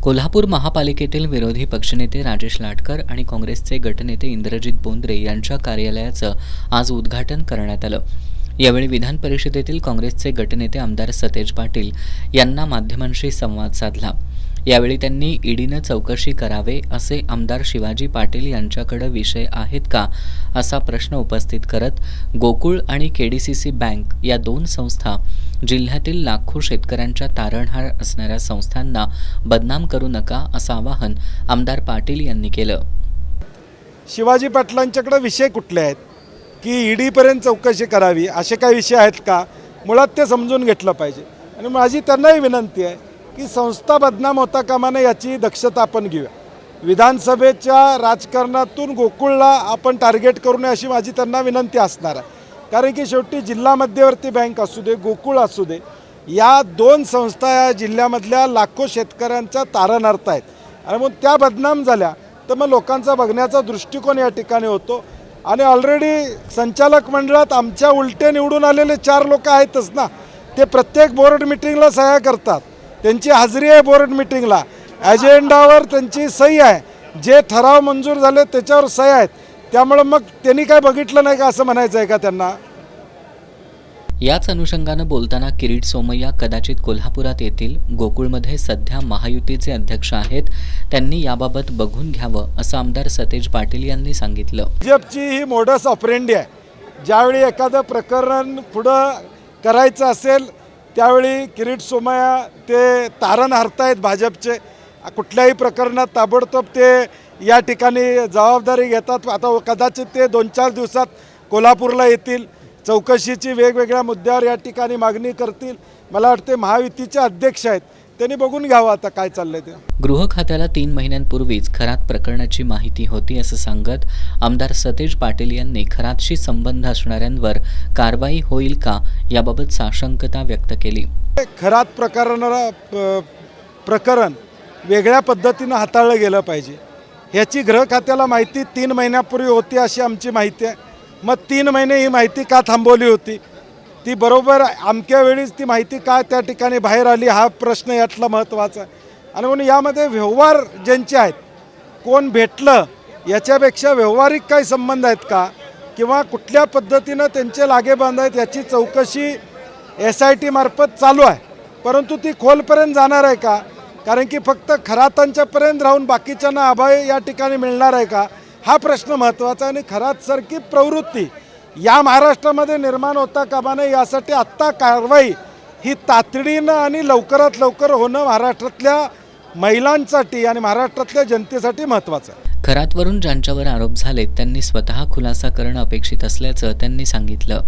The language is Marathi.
कोल्हापूर महापालिकेतील विरोधी पक्षनेते राजेश लाटकर आणि काँग्रेसचे गटनेते इंद्रजित बोंद्रे यांच्या कार्यालयाचं आज उद्घाटन करण्यात आलं। यावेळी विधान परिषदेतील काँग्रेसचे गटनेते आमदार सतेज पाटील यांना माध्यमांशी संवाद साधला। यावेळी त्यांनी ईडीनं चौकशी करावे असे आमदार शिवाजी पाटील यांच्याकडे विषय आहेत का असा प्रश्न उपस्थित करत गोकुळ आणि केडीसीसी बँक या दोन संस्था जिल्ह्यातील लाखो शेतकऱ्यांच्या तारणहार असणाऱ्या संस्थांना बदनाम करू नका असं आवाहन आमदार पाटील यांनी केलं। शिवाजी पाटलांच्याकडे विषय कुठले आहेत की ईडीपर्यंत चौकशी करावी असे काही विषय आहेत का, मुळात ते समजून घेतलं पाहिजे। आणि माझी त्यांनाही विनंती आहे की संस्था बदनाम होता कामा नये याची दक्षता आपण घेऊया। विधानसभेच्या राजकारणातून गोकुळला आपण टार्गेट करू नये अशी माझी त्यांना विनंती असणार आहे। कारण की शेवटी जिल्हा मध्यवर्ती बँक असू दे, गोकुळ असू दे, या दोन संस्था या जिल्ह्यामधल्या लाखो शेतकऱ्यांचा तारणहार आहेत आणि मग त्या बदनाम झाल्या तर मग लोकांचा बघण्याचा दृष्टिकोन या ठिकाणी होतो। आणि ऑलरेडी संचालक मंडळात आमच्या उलटे निवडून आलेले 4 लोक आहेतच ना, ते प्रत्येक बोर्ड मिटिंगला सह्या करतात, त्यांची हाजरी आहे बोर्ड मिटिंगला, ॲजेंडावर त्यांची सही आहे, जे ठराव मंजूर झाले त्याच्यावर सह्या आहेत। त्यामुळे मग त्यांनी काय बघितलं नाही का असं म्हणायचं आहे का त्यांना? याच अनुषंगानं बोलताना किरीट सोमय्या कदाचित कोल्हापुरात येतील। गोकुळमध्ये सध्या महायुतीचे अध्यक्ष आहेत, त्यांनी याबाबत बघून घ्यावं असं आमदार सतेज पाटील यांनी सांगितलं। भाजपची ही मोडस ऑपरेंडी आहे। ज्यावेळी एखादं प्रकरण पुढं करायचं असेल त्यावेळी किरीट सोमय्या ते तारण हारतायत भाजपचे। कुठल्याही प्रकरणात ताबडतोब ते या ठिकाणी जबाबदारी घेतात। आता कदाचित ते 2-4 दिवसात कोल्हापूरला येतील, चौकशीची वेगवेगळ्या मुद्द्यावर या ठिकाणी मागणी करतील। मला वाटते महायुतीचे अध्यक्ष आहेत, त्यांनी बघून घ्यावं आता काय चाललंय ते। गृह खात्याला 3 महिन्यांपूर्वीच खरात प्रकरणाची माहिती होती असं सांगत आमदार सतेज पाटील यांनी खरातशी संबंध असणाऱ्यांवर कारवाई होईल का याबाबत साशंकता व्यक्त केली। खरात प्रकरण वेगळ्या पद्धतीनं हाताळलं गेलं पाहिजे ह्याची गृह खात्याला माहिती 3 महिन्यापूर्वी होती अशी आमची माहिती आहे। मग 3 महिने ही माहिती का थांबवली होती? ती बरोबर अमक्या वेळीच ती माहिती का त्या ठिकाणी बाहेर आली हा प्रश्न यातला महत्त्वाचा आहे। आणि म्हणून यामध्ये व्यवहार ज्यांचे आहेत, कोण भेटलं याच्यापेक्षा व्यावहारिक काही संबंध आहेत का किंवा कुठल्या पद्धतीनं त्यांचे लागेबांध आहेत याची चौकशी SIT मार्फत चालू आहे। परंतु ती खोलपर्यंत जाणार आहे का? कारण की फक्त खरातांच्यापर्यंत राहून बाकीच्यांना अभय या ठिकाणी मिळणार आहे का हा प्रश्न महत्त्वाचा आहे। आणि खरातसारखी प्रवृत्ती या महाराष्ट्रामध्ये निर्माण होता कामा नये यासाठी आत्ता कारवाई ही तातडीनं आणि लवकरात लवकर होणं महाराष्ट्रातल्या महिलांसाठी आणि महाराष्ट्रातल्या जनतेसाठी महत्त्वाचं आहे। खरातवरून ज्यांच्यावर आरोप झाले त्यांनी स्वतः खुलासा करणं अपेक्षित असल्याचं त्यांनी सांगितलं।